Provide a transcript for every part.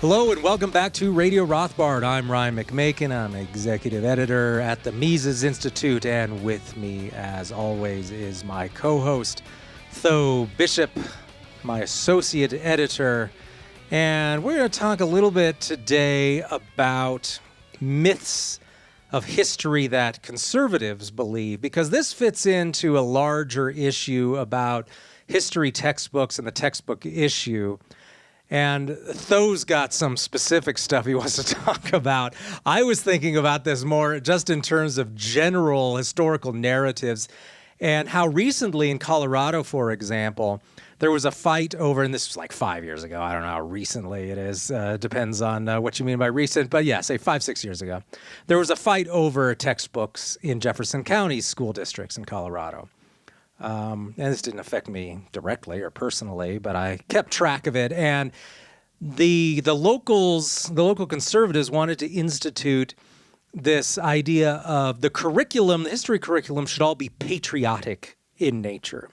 Hello and welcome back to Radio Rothbard. I'm Ryan McMaken. I'm executive editor at the Mises Institute, and with me, as always, is my co-host, Tho Bishop, my associate editor. And we're going to talk a little bit today about myths of history that conservatives believe, because this fits into a larger issue about history textbooks and the textbook issue. And Tho's got some specific stuff he wants to talk about. I was thinking about this more just in terms of general historical narratives and how recently in Colorado, for example, there was a fight over, and this was like 5 years ago. I don't know how recently it is. Depends on what you mean by recent. But yeah, say 5-6 years ago. There was a fight over textbooks in Jefferson County school districts in Colorado. And this didn't affect me directly or personally, but I kept track of it. And the local conservatives wanted to institute this idea of the history curriculum should all be patriotic in nature.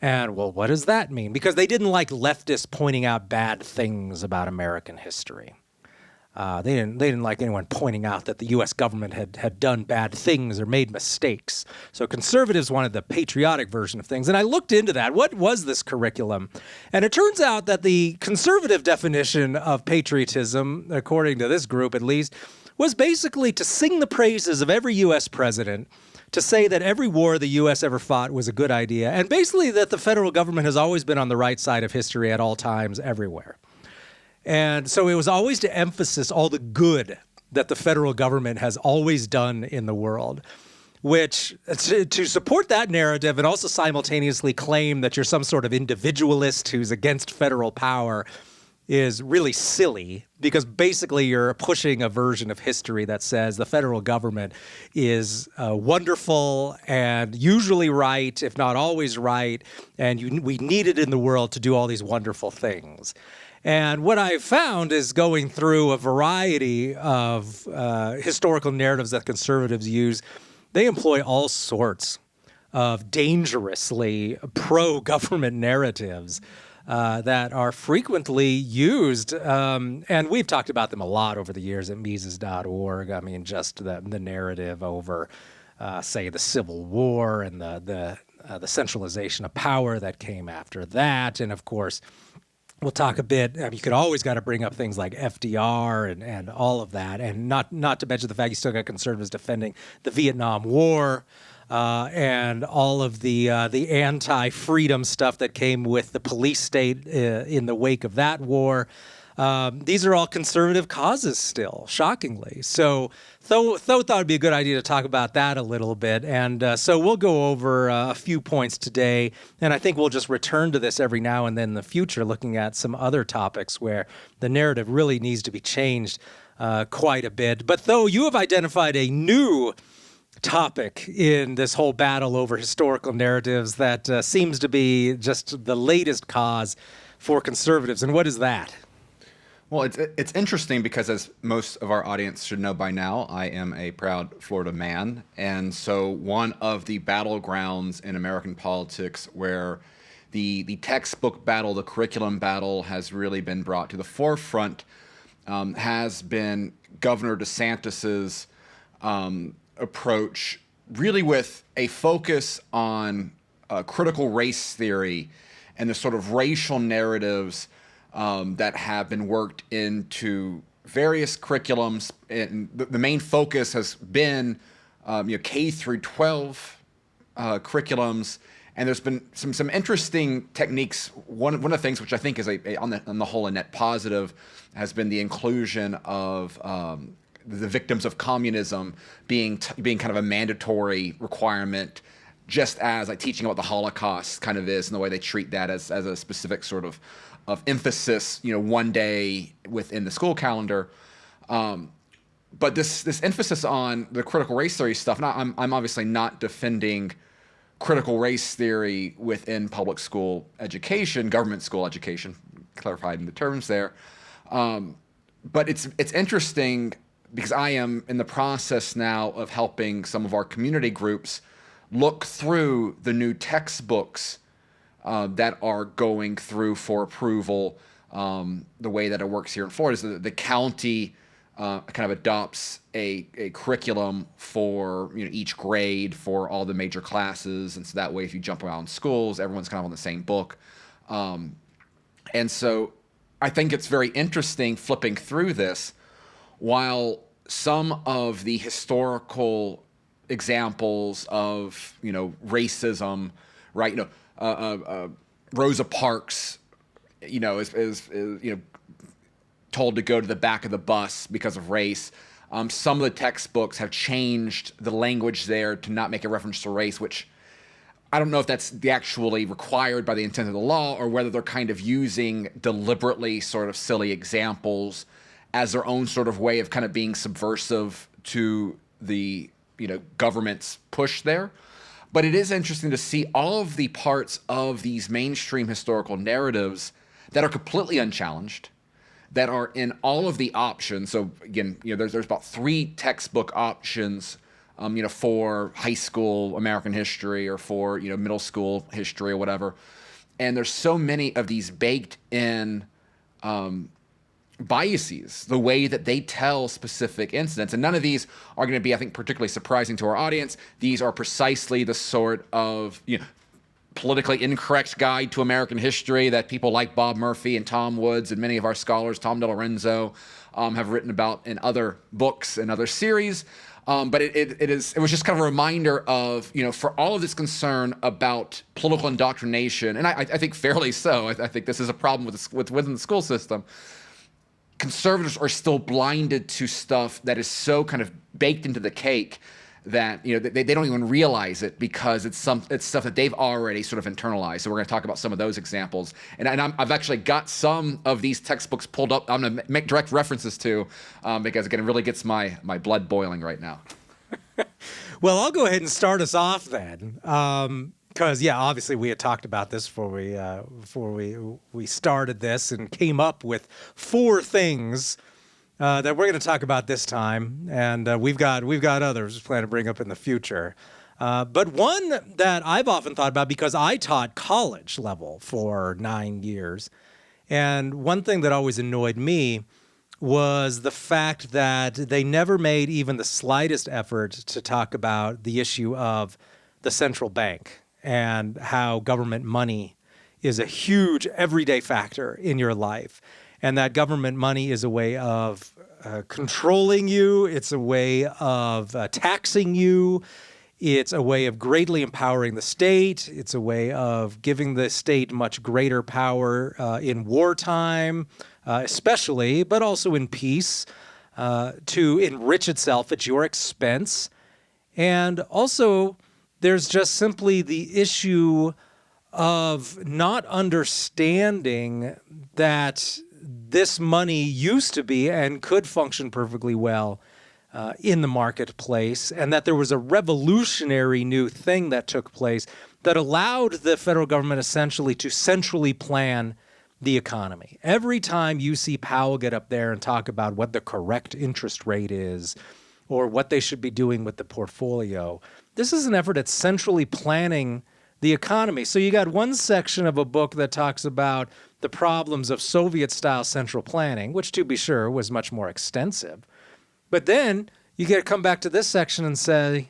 And well, what does that mean? Because they didn't like leftists pointing out bad things about American history. They didn't like anyone pointing out that the U.S. government had done bad things or made mistakes. So conservatives wanted the patriotic version of things. And I looked into that. What was this curriculum? And it turns out that the conservative definition of patriotism, according to this group at least, was basically to sing the praises of every U.S. president, to say that every war the U.S. ever fought was a good idea, and basically that the federal government has always been on the right side of history at all times, everywhere. And so it was always to emphasize all the good that the federal government has always done in the world, which to support that narrative and also simultaneously claim that you're some sort of individualist who's against federal power is really silly, because basically you're pushing a version of history that says the federal government is wonderful and usually right, if not always right, and we need it in the world to do all these wonderful things. And what I found is going through a variety of historical narratives that conservatives use, they employ all sorts of dangerously pro-government narratives that are frequently used. And we've talked about them a lot over the years at Mises.org. I mean, just the narrative over, say, the Civil War and the centralization of power that came after that. And of course, we'll talk a bit. You could always got to bring up things like FDR and all of that, and not to mention the fact you still got conservatives defending the Vietnam War and all of the anti-freedom stuff that came with the police state in the wake of that war. These are all conservative causes still, shockingly. So Tho thought it'd be a good idea to talk about that a little bit. And so we'll go over a few points today. And I think we'll just return to this every now and then in the future, looking at some other topics where the narrative really needs to be changed quite a bit. But Tho, you have identified a new topic in this whole battle over historical narratives that seems to be just the latest cause for conservatives. And what is that? Well, it's interesting because, as most of our audience should know by now, I am a proud Florida man. And so one of the battlegrounds in American politics where the textbook battle, the curriculum battle has really been brought to the forefront has been Governor DeSantis's approach, really with a focus on critical race theory and the sort of racial narratives that have been worked into various curriculums. And the main focus has been K through 12 curriculums. And there's been some interesting techniques. One of the things which I think is on the whole a net positive has been the inclusion of the victims of communism being kind of a mandatory requirement, just as like teaching about the Holocaust kind of is, and the way they treat that as a specific sort of emphasis, one day within the school calendar. But this emphasis on the critical race theory stuff, and I'm obviously not defending critical race theory within public school education, government school education, clarified in the terms there. But it's interesting because I am in the process now of helping some of our community groups look through the new textbooks that are going through for approval the way that it works here in Florida is that the county kind of adopts a curriculum for each grade for all the major classes, and so that way if you jump around schools, everyone's kind of on the same book. And so I think it's very interesting flipping through this, while some of the historical examples of racism, right? Rosa Parks, is told to go to the back of the bus because of race. Some of the textbooks have changed the language there to not make a reference to race, which I don't know if that's actually required by the intent of the law, or whether they're kind of using deliberately sort of silly examples as their own sort of way of kind of being subversive to the government's push there. But it is interesting to see all of the parts of these mainstream historical narratives that are completely unchallenged, that are in all of the options. So again, there's about 3 textbook options, for high school American history or for middle school history or whatever. And there's so many of these baked in biases, the way that they tell specific incidents. And none of these are going to be, I think, particularly surprising to our audience. These are precisely the sort of politically incorrect guide to American history that people like Bob Murphy and Tom Woods and many of our scholars, Tom DeLorenzo, have written about in other books and other series. But it was just kind of a reminder of, for all of this concern about political indoctrination, and I think fairly so. I think this is a problem within the school system. Conservatives are still blinded to stuff that is so kind of baked into the cake that they don't even realize it, because it's stuff that they've already sort of internalized. So we're going to talk about some of those examples, and I've actually got some of these textbooks pulled up. I'm going to make direct references to, because again, it really gets my blood boiling right now. Well, I'll go ahead and start us off then, because obviously we had talked about this before we started this and came up with 4 things that we're going to talk about this time, and we've got others we plan to bring up in the future. But one that I've often thought about, because I taught college level for 9 years, and one thing that always annoyed me was the fact that they never made even the slightest effort to talk about the issue of the central bank and how government money is a huge everyday factor in your life. And that government money is a way of controlling you. It's a way of taxing you. It's a way of greatly empowering the state. It's a way of giving the state much greater power in wartime, especially, but also in peace, to enrich itself at your expense. And also, there's just simply the issue of not understanding that this money used to be and could function perfectly well in the marketplace, and that there was a revolutionary new thing that took place that allowed the federal government essentially to centrally plan the economy. Every time you see Powell get up there and talk about what the correct interest rate is or what they should be doing with the portfolio, this is an effort at centrally planning the economy. So you got one section of a book that talks about the problems of Soviet-style central planning, which, to be sure, was much more extensive. But then you get to come back to this section and say,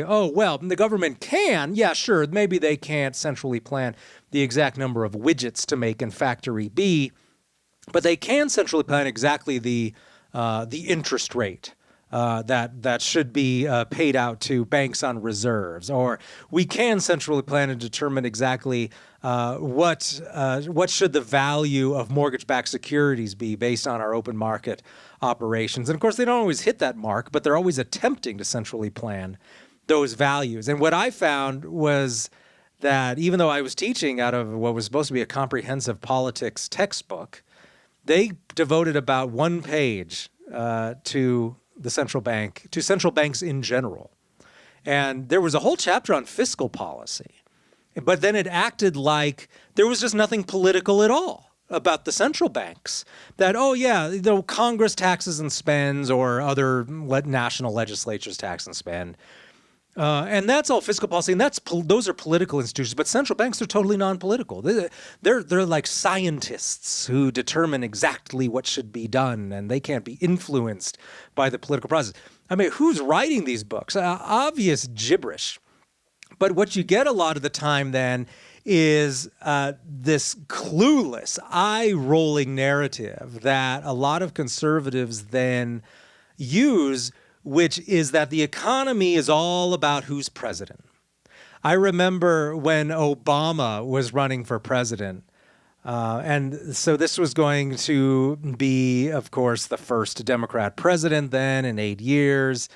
oh, well, the government can, yeah, sure, maybe they can't centrally plan the exact number of widgets to make in factory B, but they can centrally plan exactly the interest rate that should be paid out to banks on reserves, or we can centrally plan and determine exactly what should the value of mortgage-backed securities be based on our open market operations. And of course, they don't always hit that mark, but they're always attempting to centrally plan those values. And what I found was that even though I was teaching out of what was supposed to be a comprehensive politics textbook, they devoted about 1 page to the central bank, to central banks in general. And there was a whole chapter on fiscal policy. But then it acted like there was just nothing political at all about the central banks. That, oh yeah, Congress taxes and spends, or other national legislatures tax and spend. And that's all fiscal policy, and those are political institutions. But central banks are totally non-political. They're like scientists who determine exactly what should be done, and they can't be influenced by the political process. I mean, who's writing these books? Obvious gibberish. But what you get a lot of the time then is this clueless, eye-rolling narrative that a lot of conservatives then use, which is that the economy is all about who's president. I remember when Obama was running for president, and so this was going to be, of course, the first Democrat president then in 8 years.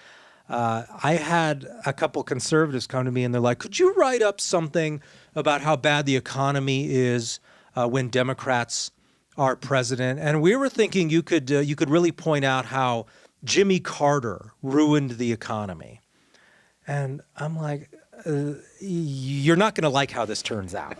I had a couple conservatives come to me and they're like, could you write up something about how bad the economy is when Democrats are president? And we were thinking you could really point out how Jimmy Carter ruined the economy. And I'm like, you're not going to like how this turns out.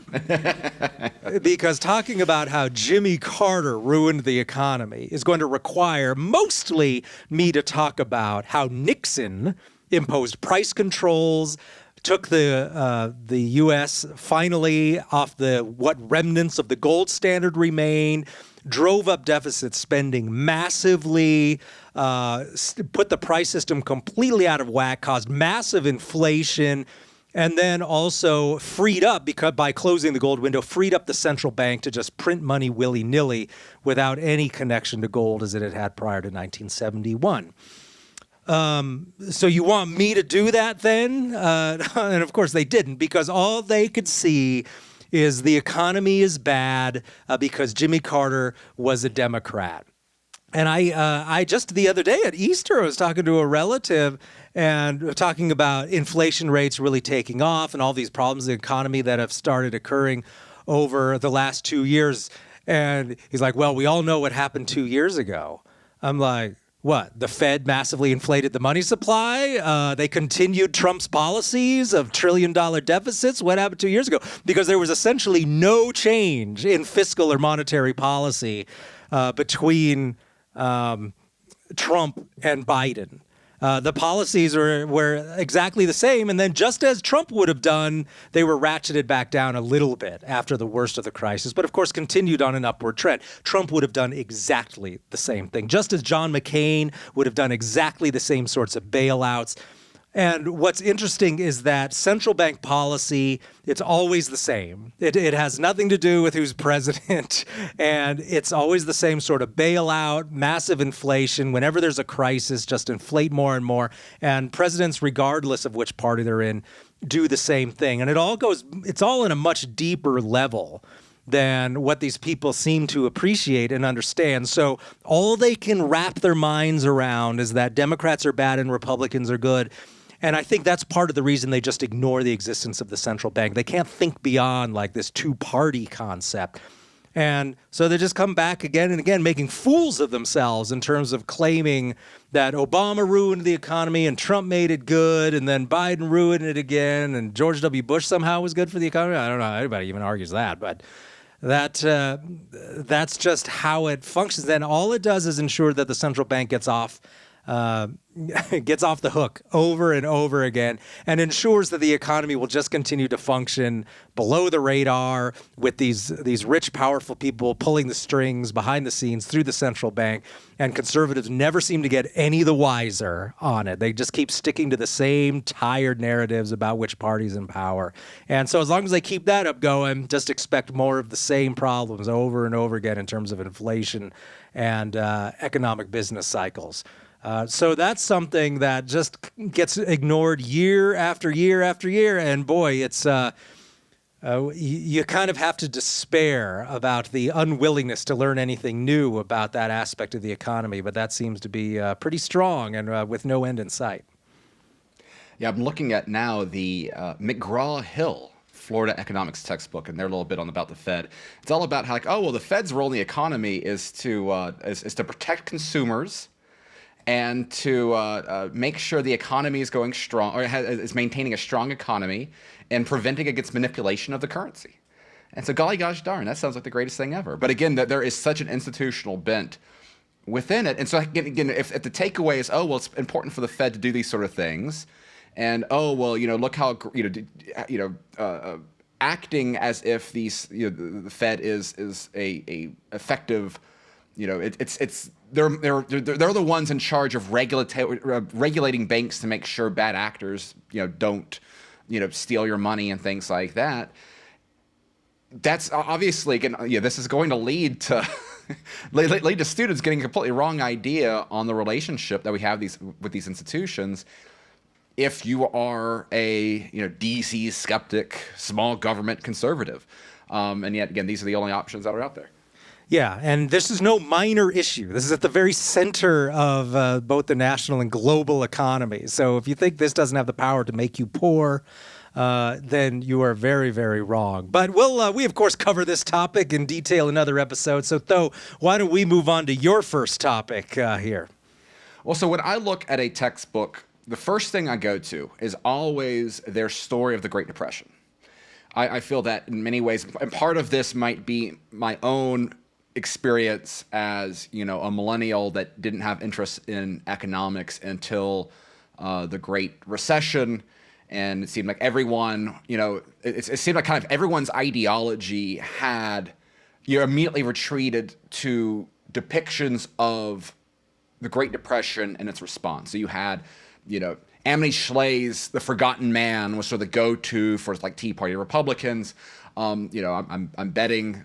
Because talking about how Jimmy Carter ruined the economy is going to require mostly me to talk about how Nixon imposed price controls, took the U.S. finally off what remnants of the gold standard remained, drove up deficit spending massively, put the price system completely out of whack, caused massive inflation, and then also freed up, because by closing the gold window, freed up the central bank to just print money willy-nilly without any connection to gold as it had had prior to 1971. So you want me to do that then? And of course they didn't, because all they could see is the economy is bad because Jimmy Carter was a Democrat. And I just the other day at Easter, I was talking to a relative and talking about inflation rates really taking off and all these problems in the economy that have started occurring over the last 2 years. And he's like, well, we all know what happened 2 years ago. I'm like, what? The Fed massively inflated the money supply? They continued Trump's policies of trillion-dollar deficits? What happened 2 years ago? Because there was essentially no change in fiscal or monetary policy between Trump and Biden. The policies were exactly the same, and then just as Trump would have done, they were ratcheted back down a little bit after the worst of the crisis, but of course continued on an upward trend. Trump would have done exactly the same thing, just as John McCain would have done exactly the same sorts of bailouts. And what's interesting is that central bank policy, it's always the same. It has nothing to do with who's president, and it's always the same sort of bailout, massive inflation. Whenever there's a crisis, just inflate more and more. And presidents, regardless of which party they're in, do the same thing. And it's all in a much deeper level than what these people seem to appreciate and understand. So all they can wrap their minds around is that Democrats are bad and Republicans are good. And I think that's part of the reason they just ignore the existence of the central bank. They can't think beyond like this two-party concept. And so they just come back again and again, making fools of themselves in terms of claiming that Obama ruined the economy and Trump made it good, and then Biden ruined it again, and George W. Bush somehow was good for the economy. I don't know. Anybody even argues that, but that's just how it functions. Then all it does is ensure that the central bank gets off the hook over and over again, and ensures that the economy will just continue to function below the radar with these rich, powerful people pulling the strings behind the scenes through the central bank. And conservatives never seem to get any the wiser on it. They just keep sticking to the same tired narratives about which party's in power. And so as long as they keep that up going, just expect more of the same problems over and over again in terms of inflation and economic business cycles. So that's something that just gets ignored year after year after year. And boy, it's you kind of have to despair about the unwillingness to learn anything new about that aspect of the economy. But that seems to be pretty strong and with no end in sight. Yeah, I'm looking at now the McGraw-Hill Florida economics textbook, and their little bit about the Fed. It's all about how, like, oh, well, the Fed's role in the economy is to protect consumers and to make sure the economy is going strong, or is maintaining a strong economy and preventing against manipulation of the currency. And so, golly gosh darn, that sounds like the greatest thing ever. But again, there is such an institutional bent within it. And so, again, if the takeaway is, oh, well, it's important for the Fed to do these sort of things, and oh well, look how acting as if these the Fed is a effective, they're the ones in charge of regulating banks to make sure bad actors don't steal your money and things like that. That's obviously this is going to lead to lead to students getting a completely wrong idea on the relationship that we have with these institutions. If you are a DC skeptic, small government conservative, and yet again, these are the only options that are out there. Yeah, and this is no minor issue. This is at the very center of both the national and global economy. So if you think this doesn't have the power to make you poor, then you are very, very wrong. But we of course cover this topic in detail in other episodes. So Tho, why don't we move on to your first topic here? Well, so when I look at a textbook, the first thing I go to is always their story of the Great Depression. I feel that in many ways, and part of this might be my own experience as a millennial that didn't have interest in economics until the Great Recession. And it seemed like everyone, it seemed like kind of everyone's ideology had, immediately retreated to depictions of the Great Depression and its response. So you had, Amity Shley's The Forgotten Man was sort of the go-to for like Tea Party Republicans. I'm betting,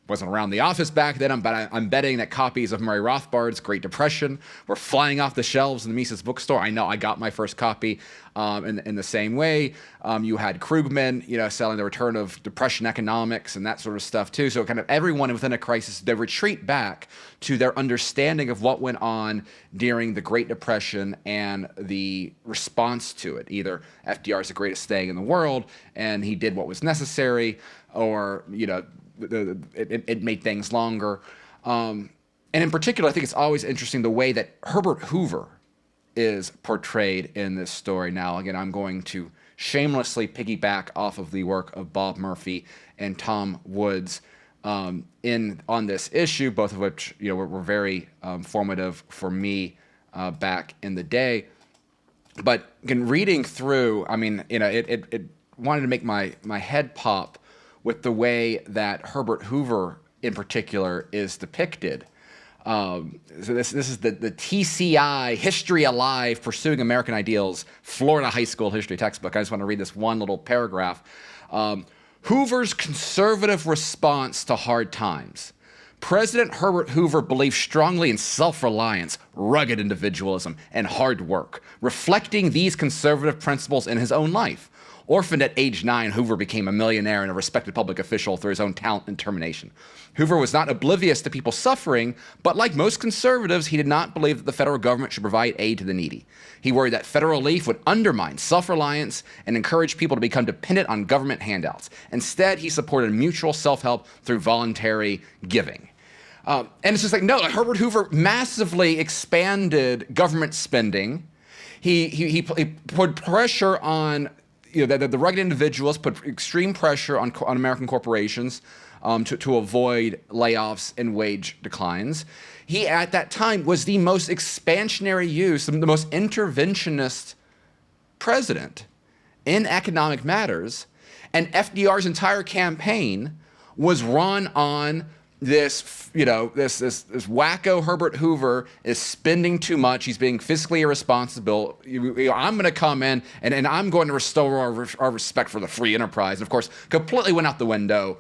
wasn't around the office back then, but I'm betting that copies of Murray Rothbard's Great Depression were flying off the shelves in the Mises bookstore. I know I got my first copy in the same way. You had Krugman, selling The Return of Depression Economics and that sort of stuff too. So kind of everyone within a crisis, they retreat back to their understanding of what went on during the Great Depression and the response to it. Either FDR is the greatest thing in the world and he did what was necessary, or, it made things longer. And in particular, I think it's always interesting the way that Herbert Hoover is portrayed in this story. Now, again, I'm going to shamelessly piggyback off of the work of Bob Murphy and Tom Woods on this issue, both of which were very formative for me back in the day. But again, reading through, it wanted to make my head pop with the way that Herbert Hoover, in particular, is depicted. So this is the TCI History Alive Pursuing American Ideals Florida High School History textbook. I just want to read this one little paragraph. Hoover's conservative response to hard times. President Herbert Hoover believed strongly in self-reliance, rugged individualism, and hard work, reflecting these conservative principles in his own life. Orphaned at age 9, Hoover became a millionaire and a respected public official through his own talent and determination. Hoover was not oblivious to people suffering, but like most conservatives, he did not believe that the federal government should provide aid to the needy. He worried that federal relief would undermine self-reliance and encourage people to become dependent on government handouts. Instead, he supported mutual self-help through voluntary giving. And it's just like, no, Herbert Hoover massively expanded government spending. He put pressure on the rugged individuals, put extreme pressure on American corporations to avoid layoffs and wage declines. He, at that time, was the most expansionary use, the most interventionist president in economic matters. And FDR's entire campaign was run on this wacko Herbert Hoover is spending too much. He's being fiscally irresponsible. I'm going to come in and I'm going to restore our respect for the free enterprise. And of course, completely went out the window.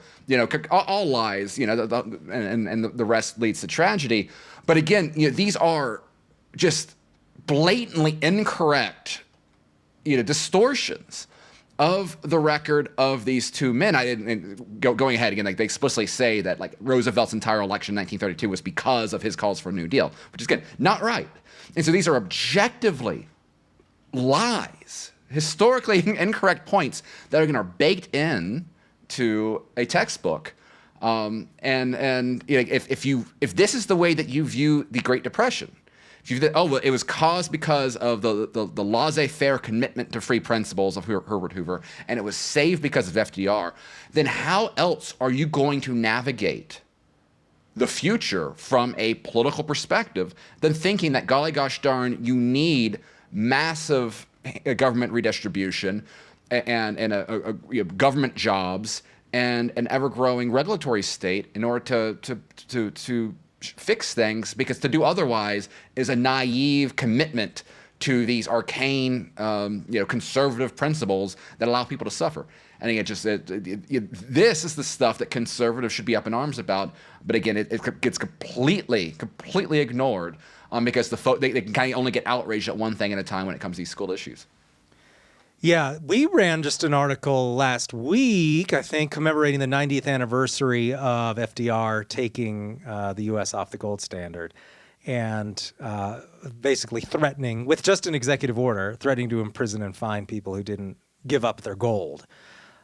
All lies. And the rest leads to tragedy. But again, these are just blatantly incorrect, distortions of the record of these two men. Going ahead again, they explicitly say that Roosevelt's entire election in 1932 was because of his calls for a New Deal, which is again not right. And so these are objectively lies, historically incorrect points that are baked in to a textbook. If this is the way that you view the Great Depression, it was caused because of the laissez-faire commitment to free principles of Herbert Hoover, and it was saved because of FDR, then how else are you going to navigate the future from a political perspective than thinking that, golly gosh darn, you need massive government redistribution and government jobs and an ever-growing regulatory state in order to fix things, because to do otherwise is a naive commitment to these arcane, conservative principles that allow people to suffer. And again, this is the stuff that conservatives should be up in arms about. But again, it gets completely ignored because they can kind of only get outraged at one thing at a time when it comes to these school issues. Yeah, we ran just an article last week, I think, commemorating the 90th anniversary of FDR taking the U.S. off the gold standard, and basically threatening, with just an executive order, threatening to imprison and fine people who didn't give up their gold.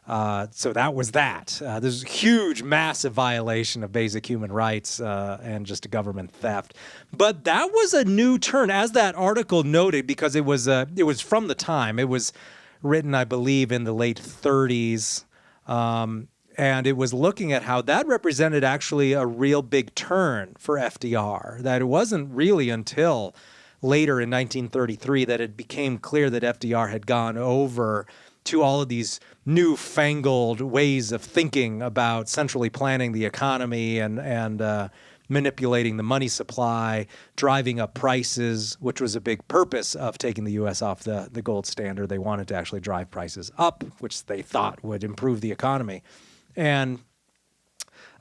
So that was that. There's a huge, massive violation of basic human rights and just a government theft. But that was a new turn, as that article noted, because it was from the time. It was written, I believe, in the late 30s. And it was looking at how that represented actually a real big turn for FDR, that it wasn't really until later in 1933 that it became clear that FDR had gone over to all of these newfangled ways of thinking about centrally planning the economy and manipulating the money supply, driving up prices, which was a big purpose of taking the U.S. off the gold standard. They wanted to actually drive prices up, which they thought would improve the economy. And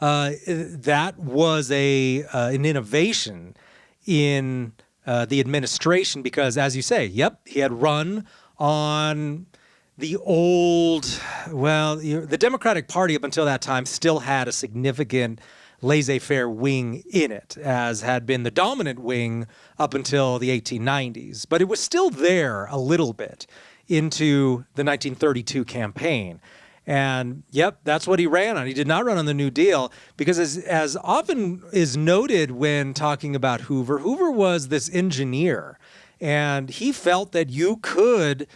that was an innovation in the administration because, as you say, he had run on the old, the Democratic Party up until that time still had a significant laissez-faire wing in it, as had been the dominant wing up until the 1890s. But it was still there a little bit into the 1932 campaign. And that's what he ran on. He did not run on the New Deal because, as often is noted when talking about Hoover, Hoover was this engineer, and he felt that you could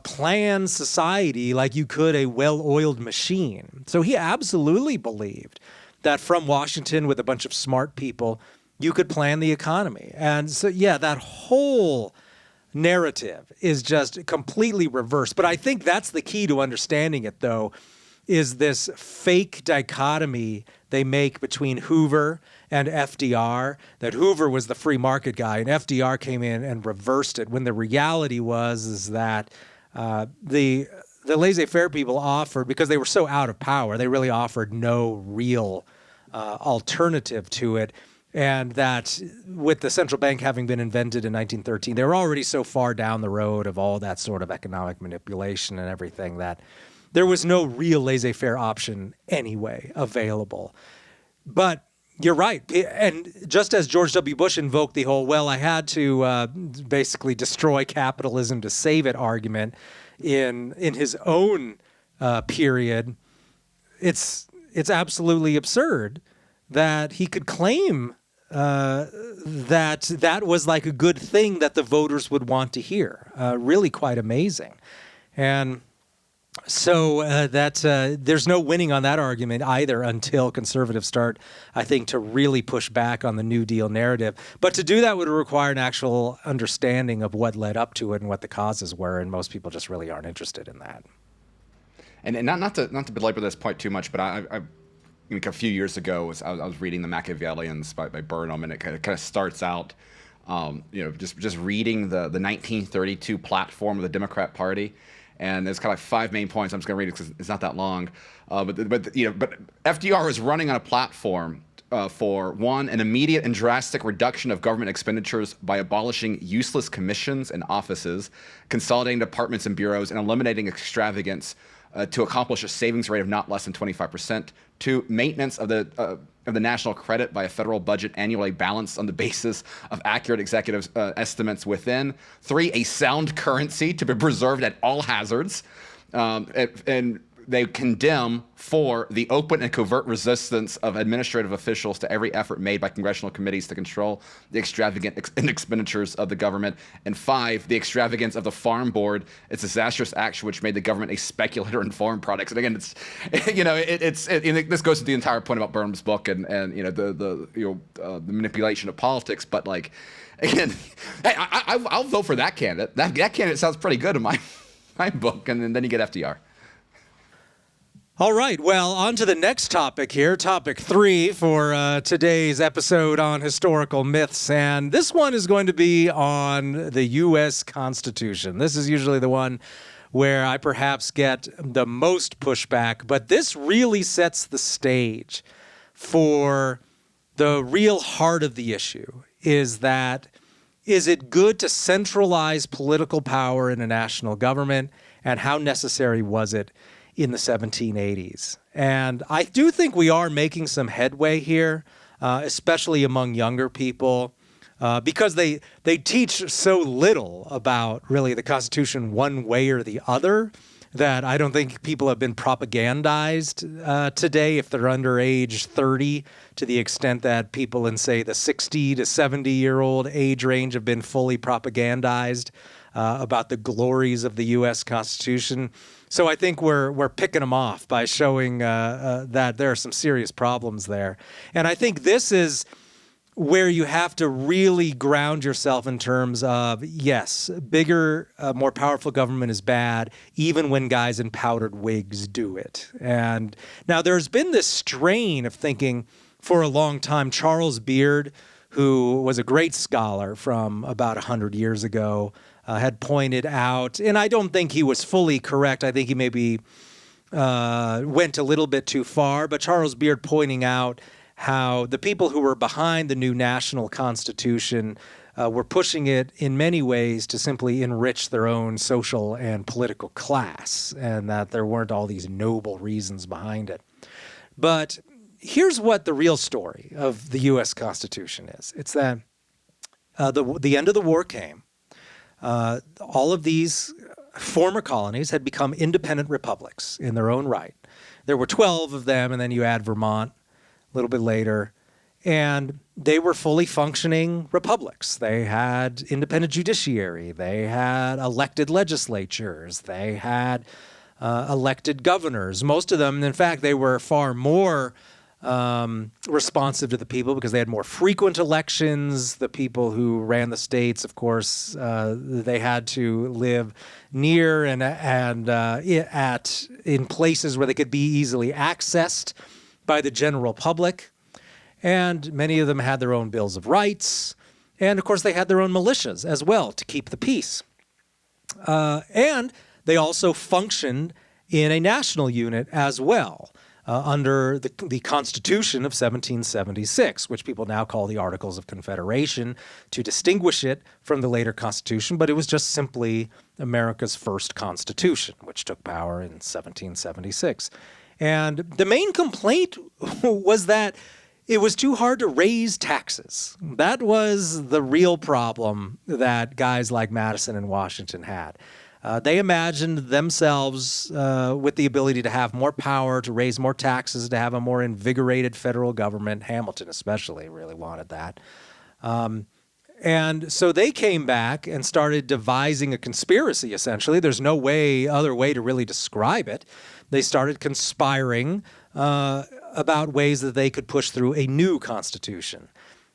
plan society like you could a well-oiled machine. So he absolutely believed that from Washington, with a bunch of smart people, you could plan the economy. And so, that whole narrative is just completely reversed. But I think that's the key to understanding it, though, is this fake dichotomy they make between Hoover and FDR, that Hoover was the free market guy and FDR came in and reversed it, when the reality is that the laissez-faire people offered, because they were so out of power, they really offered no real alternative to it. And that with the central bank having been invented in 1913, they were already so far down the road of all that sort of economic manipulation and everything that there was no real laissez-faire option anyway available. But you're right. And just as George W. Bush invoked the whole, I had to basically destroy capitalism to save it argument in his own period, it's absolutely absurd that he could claim that was like a good thing that the voters would want to hear. Really quite amazing. And so there's no winning on that argument either until conservatives start, I think, to really push back on the New Deal narrative. But to do that would require an actual understanding of what led up to it and what the causes were, and most people just really aren't interested in that. And not to belabor this point too much, but I a few years ago, I was reading The Machiavellians by Burnham, and it kind of starts out, just reading the 1932 platform of the Democrat Party, and there's kind of like 5 main points. I'm just going to read it because it's not that long, but FDR is running on a platform for one, an immediate and drastic reduction of government expenditures by abolishing useless commissions and offices, consolidating departments and bureaus, and eliminating extravagance to accomplish a savings rate of not less than 25%. 2, maintenance of the national credit by a federal budget annually balanced on the basis of accurate executive estimates within. 3, a sound currency to be preserved at all hazards. And they condemn for the open and covert resistance of administrative officials to every effort made by congressional committees to control the extravagant expenditures of the government. And 5, the extravagance of the Farm Board, its disastrous action which made the government a speculator in farm products. And again, it's this goes to the entire point about Burnham's book and the manipulation of politics. But like, again, hey, I'll vote for that candidate. That candidate sounds pretty good in my book. And then you get FDR. All right, well, on to the next topic here, topic 3 for today's episode on historical myths. And this one is going to be on the U.S. Constitution. This is usually the one where I perhaps get the most pushback, but this really sets the stage for the real heart of the issue, is it good to centralize political power in a national government, and how necessary was it in the 1780s? And I do think we are making some headway here, especially among younger people, because they teach so little about really the Constitution one way or the other that I don't think people have been propagandized today if they're under age 30, to the extent that people in, say, the 60 to 70-year-old age range have been fully propagandized about the glories of the U.S. Constitution. So I think we're picking them off by showing that there are some serious problems there. And I think this is where you have to really ground yourself in terms of, yes, bigger, more powerful government is bad, even when guys in powdered wigs do it. And now there's been this strain of thinking for a long time. Charles Beard, who was a great scholar from about 100 years ago, had pointed out, and I don't think he was fully correct. I think he maybe went a little bit too far, but Charles Beard pointing out how the people who were behind the new national constitution were pushing it in many ways to simply enrich their own social and political class, and that there weren't all these noble reasons behind it. But here's what the real story of the U.S. Constitution is. It's that the end of the war came. All of these former colonies had become independent republics in their own right. There were 12 of them, and then you add Vermont a little bit later, and they were fully functioning republics. They had independent judiciary. They had elected legislatures. They had elected governors. Most of them, in fact, they were far more responsive to the people because they had more frequent elections. The people who ran the states, of course, they had to live near and in places where they could be easily accessed by the general public. And many of them had their own bills of rights. And of course, they had their own militias as well to keep the peace. And they also functioned in a national unit as well. Under the Constitution of 1776, which people now call the Articles of Confederation, to distinguish it from the later Constitution, but it was just simply America's first Constitution, which took power in 1776. And the main complaint was that it was too hard to raise taxes. That was the real problem that guys like Madison and Washington had. They imagined themselves with the ability to have more power, to raise more taxes, to have a more invigorated federal government. Hamilton especially really wanted that. And so they came back and started devising a conspiracy, essentially. There's no other way to really describe it. They started conspiring about ways that they could push through a new constitution.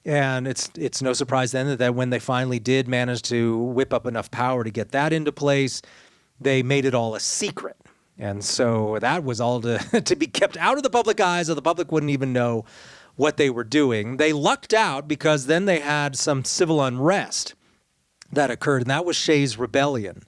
And it's no surprise then that when they finally did manage to whip up enough power to get that into place, they made it all a secret. And so that was all to be kept out of the public eye, so the public wouldn't even know what they were doing. They lucked out because then they had some civil unrest that occurred, and that was Shays' Rebellion.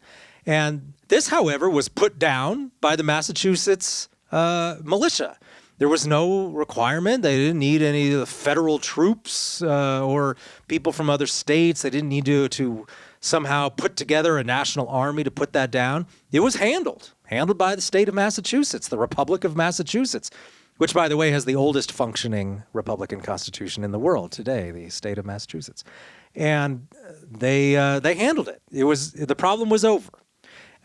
And this, however, was put down by the Massachusetts militia. There was no requirement. They didn't need any of the federal troops or people from other states. They didn't need to somehow put together a national army to put that down. It was handled by the state of Massachusetts, the Republic of Massachusetts, which, by the way, has the oldest functioning Republican Constitution in the world today, the state of Massachusetts. And they handled it. The problem was over.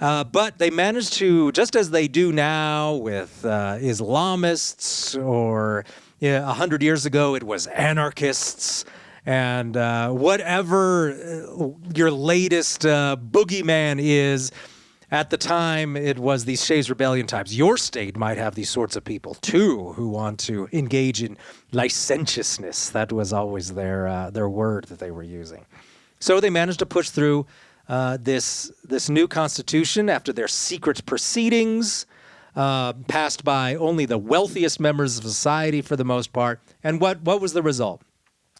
But they managed to, just as they do now with Islamists, or 100 years ago it was anarchists, and whatever your latest boogeyman is, at the time it was these Shays Rebellion types. Your state might have these sorts of people too, who want to engage in licentiousness. That was always their word that they were using. So they managed to push through this new constitution after their secret proceedings, passed by only the wealthiest members of society for the most part. And what was the result?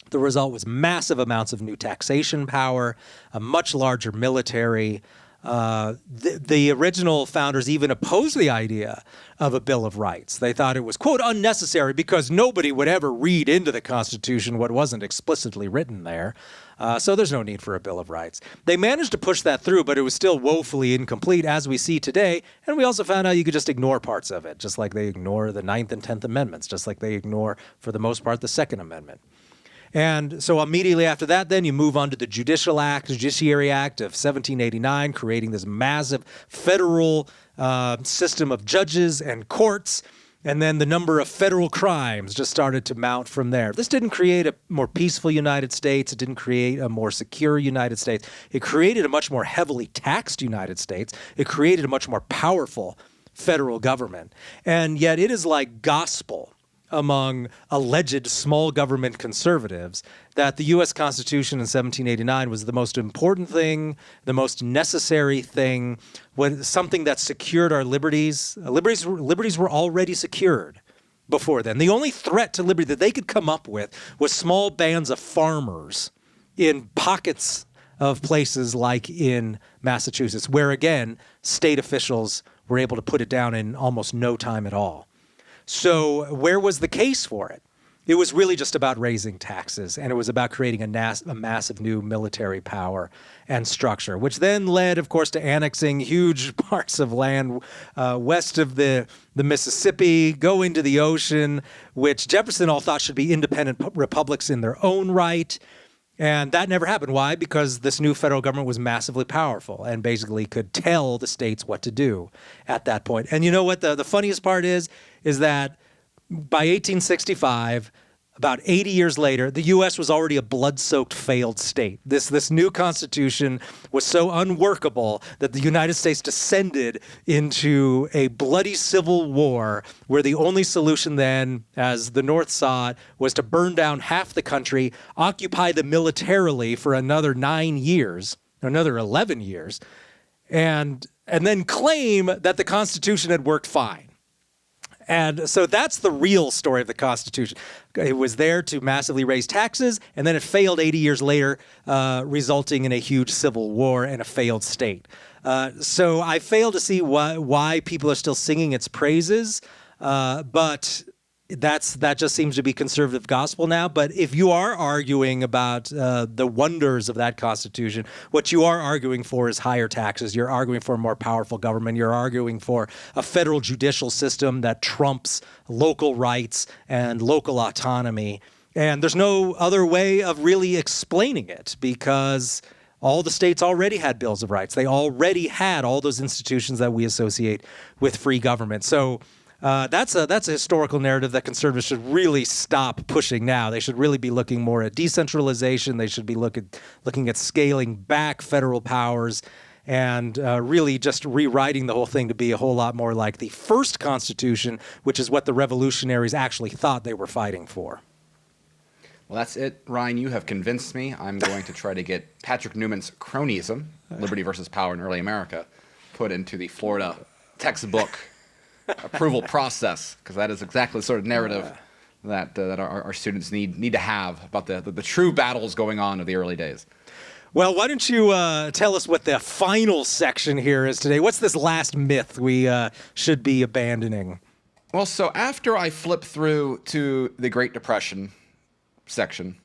The result was massive amounts of new taxation power, a much larger military. The original founders even opposed the idea of a Bill of Rights. They thought it was, quote, unnecessary because nobody would ever read into the Constitution what wasn't explicitly written there. So there's no need for a Bill of Rights. They managed to push that through, but it was still woefully incomplete, as we see today. And we also found out you could just ignore parts of it, just like they ignore the 9th and 10th Amendments, just like they ignore, for the most part, the Second Amendment. And so immediately after that, then you move on to the Judiciary Act of 1789, creating this massive federal system of judges and courts. And then the number of federal crimes just started to mount from there. This didn't create a more peaceful United States. It didn't create a more secure United States. It created a much more heavily taxed United States. It created a much more powerful federal government. And yet it is like gospel among alleged small government conservatives that the U.S. Constitution in 1789 was the most important thing, the most necessary thing, something that secured our liberties. Liberties were already secured before then. The only threat to liberty that they could come up with was small bands of farmers in pockets of places like in Massachusetts, where, again, state officials were able to put it down in almost no time at all. So where was the case for it? It was really just about raising taxes, and it was about creating a massive new military power and structure, which then led, of course, to annexing huge parts of land west of the Mississippi, going to the ocean, which Jefferson all thought should be independent republics in their own right. And that never happened. Why? Because this new federal government was massively powerful and basically could tell the states what to do at that point. And you know what the funniest part is that by 1865, about 80 years later, the U.S. was already a blood-soaked failed state. This new constitution was so unworkable that the United States descended into a bloody civil war where the only solution then, as the North saw it, was to burn down half the country, occupy them militarily for another 9 years, or another 11 years, and then claim that the Constitution had worked fine. And so that's the real story of the Constitution. It was there to massively raise taxes, and then it failed 80 years later, resulting in a huge civil war and a failed state. So I fail to see why people are still singing its praises, but that just seems to be conservative gospel now. But if you are arguing about the wonders of that Constitution, what you are arguing for is higher taxes. You're arguing for a more powerful government. You're arguing for a federal judicial system that trumps local rights and local autonomy. And there's no other way of really explaining it, because all the states already had bills of rights. They already had all those institutions that we associate with free government. So that's a historical narrative that conservatives should really stop pushing now. They should really be looking more at decentralization. They should be looking at scaling back federal powers and really just rewriting the whole thing to be a whole lot more like the first Constitution, which is what the revolutionaries actually thought they were fighting for. Well, that's it, Ryan. You have convinced me. I'm going to try to get Patrick Newman's cronyism, Liberty versus Power in Early America, put into the Florida textbook approval process, because that is exactly the sort of narrative that our students need to have about the true battles going on of the early days. Well, why don't you tell us what the final section here is today? What's this last myth we should be abandoning? Well, so after I flip through to the Great Depression section,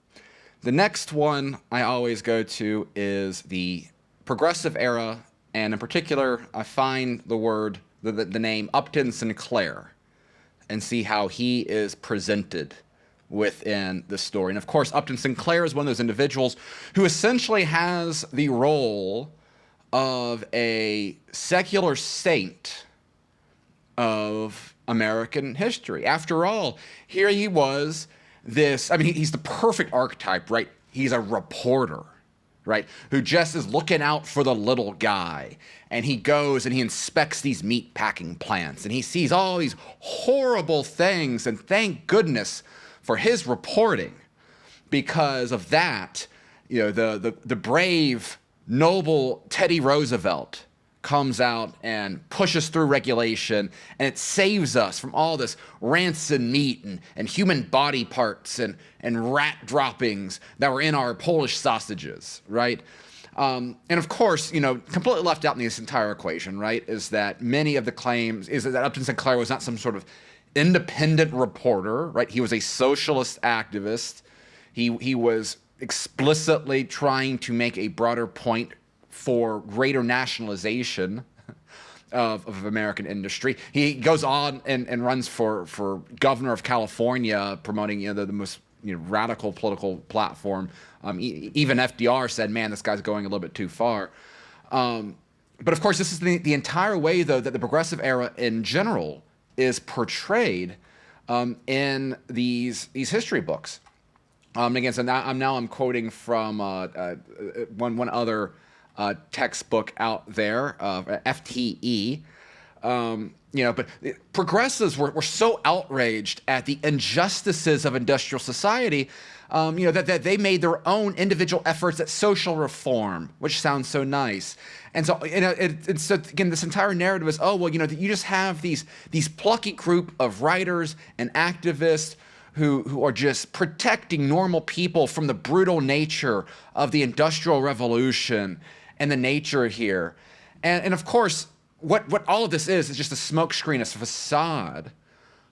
the next one I always go to is the Progressive Era, and in particular, I find the name Upton Sinclair, and see how he is presented within the story. And of course, Upton Sinclair is one of those individuals who essentially has the role of a secular saint of American history. After all, here he was, he's the perfect archetype, right? He's a reporter, right? Who just is looking out for the little guy. And he goes and he inspects these meat packing plants and he sees all these horrible things. And thank goodness for his reporting. Because of that, the brave, noble Teddy Roosevelt comes out and pushes through regulation, and it saves us from all this rancid meat and human body parts and rat droppings that were in our Polish sausages, right? And of course, completely left out in this entire equation, right, is that many of the claims is that Upton Sinclair was not some sort of independent reporter, right? He was a socialist activist. He was explicitly trying to make a broader point for greater nationalization of American industry. He goes on and runs for governor of California, promoting the most radical political platform. Even FDR said, "Man, this guy's going a little bit too far." But of course, this is the entire way, though, that the progressive era in general is portrayed in these history books. Again, so now I'm quoting from one other textbook out there, FTE. But progressives were so outraged at the injustices of industrial society, that they made their own individual efforts at social reform, which sounds so nice. And so, so again, this entire narrative is, you just have these plucky group of writers and activists who are just protecting normal people from the brutal nature of the Industrial Revolution and the nature here. And of course, what all of this is just a smokescreen, a facade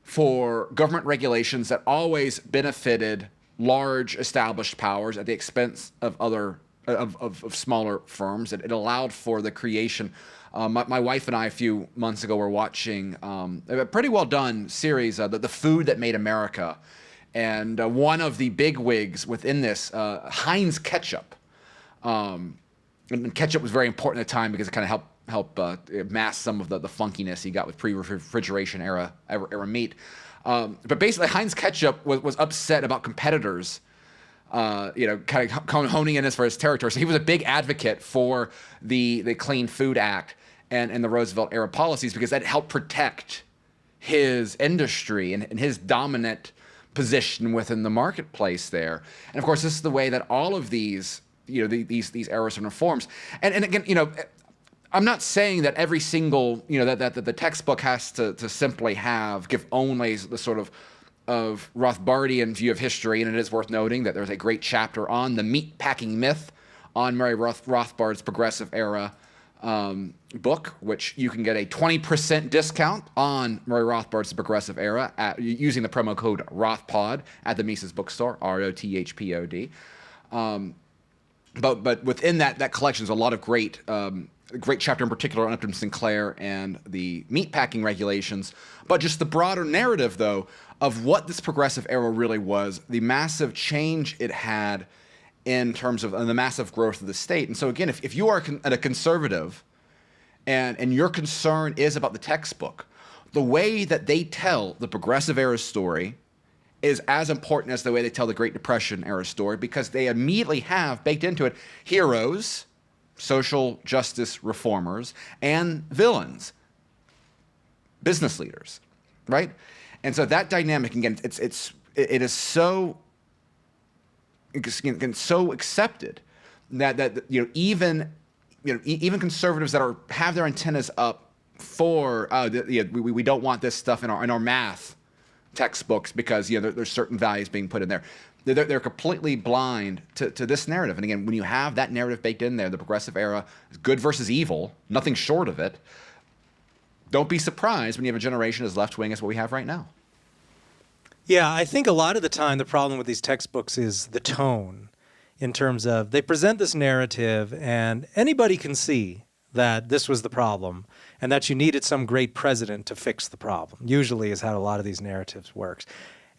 for government regulations that always benefited large established powers at the expense of other of smaller firms. It allowed for the creation. My wife and I a few months ago were watching a pretty well done series, the Food That Made America, and one of the bigwigs within this, Heinz ketchup. And ketchup was very important at the time because it kind of help mask some of the funkiness you got with pre-refrigeration era meat. But basically, Heinz ketchup was upset about competitors, kind of honing in as far as territory. So he was a big advocate for the Clean Food Act and the Roosevelt era policies because that helped protect his industry and his dominant position within the marketplace there. And of course, this is the way that all of these these errors and reforms. And again, I'm not saying that every single, that the textbook has to simply give only the sort of Rothbardian view of history, and it is worth noting that there's a great chapter on the meatpacking myth on Murray Rothbard's Progressive Era book, which you can get a 20% discount on Murray Rothbard's Progressive Era using the promo code Rothpod at the Mises Bookstore, ROTHPOD. But within that collection is a lot of great chapter in particular on Upton Sinclair and the meatpacking regulations, but just the broader narrative, though, of what this progressive era really was, the massive change it had in terms of the massive growth of the state. And so again, if you are a conservative and your concern is about the textbook, the way that they tell the progressive era story is as important as the way they tell the Great Depression era story, because they immediately have baked into it heroes, social justice reformers, and villains, business leaders, right? And so that dynamic, again, it is so accepted that even conservatives that have their antennas up for we don't want this stuff in our math textbooks because there's certain values being put in there. They're completely blind to this narrative. And again, when you have that narrative baked in there, the progressive era is good versus evil, nothing short of it. Don't be surprised when you have a generation as left-wing as what we have right now. Yeah, I think a lot of the time the problem with these textbooks is the tone, in terms of they present this narrative and anybody can see that this was the problem and that you needed some great president to fix the problem, usually is how a lot of these narratives works.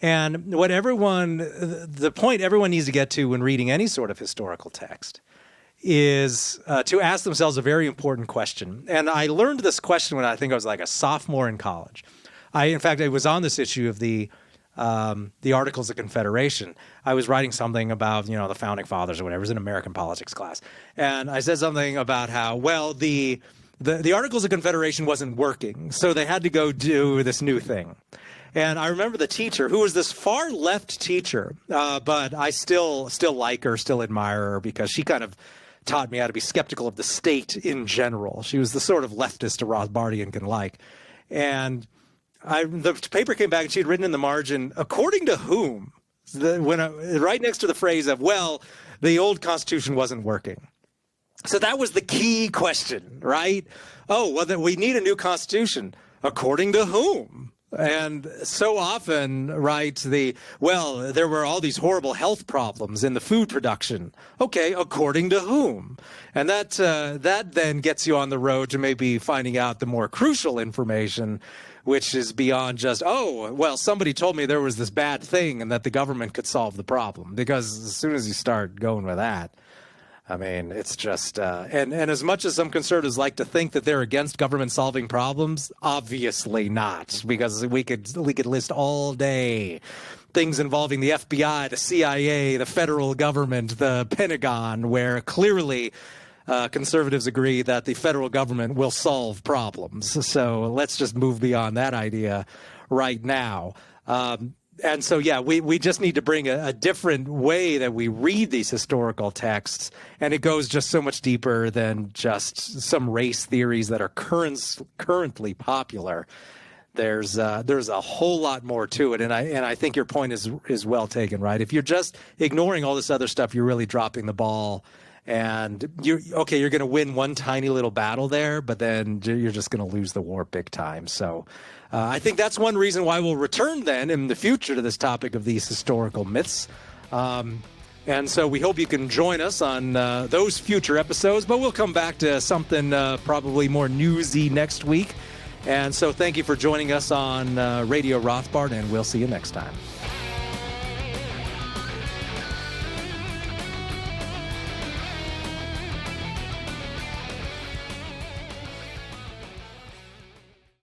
And the point everyone needs to get to when reading any sort of historical text is to ask themselves a very important question. And I learned this question when I think I was like a sophomore in college. In fact, it was on this issue of the Articles of Confederation. I was writing something about, the founding fathers or whatever. It was an American politics class. And I said something about how, well, the Articles of Confederation wasn't working, so they had to go do this new thing. And I remember the teacher, who was this far left teacher, but I still like her, still admire her, because she kind of taught me how to be skeptical of the state in general. She was the sort of leftist a Rothbardian can like. And the paper came back and she had written in the margin, according to whom, right next to the phrase of, well, the old Constitution wasn't working. So that was the key question, right? Oh, well, then we need a new Constitution. According to whom? And so often, right, there were all these horrible health problems in the food production. Okay, according to whom? And that then gets you on the road to maybe finding out the more crucial information, which is beyond just, oh, well, somebody told me there was this bad thing and that the government could solve the problem. Because as soon as you start going with that, I mean, it's just, and as much as some conservatives like to think that they're against government solving problems, obviously not, because we could list all day things involving the FBI, the CIA, the federal government, the Pentagon, where clearly conservatives agree that the federal government will solve problems. So let's just move beyond that idea right now. And so, yeah, we just need to bring a different way that we read these historical texts, and it goes just so much deeper than just some race theories that are currently popular. There's a whole lot more to it, and I think your point is well taken, right? If you're just ignoring all this other stuff, you're really dropping the ball, and you're going to win one tiny little battle there, but then you're just going to lose the war big time. So I think that's one reason why we'll return then in the future to this topic of these historical myths. And so we hope you can join us on those future episodes, but we'll come back to something probably more newsy next week. And so thank you for joining us on Radio Rothbard, and we'll see you next time.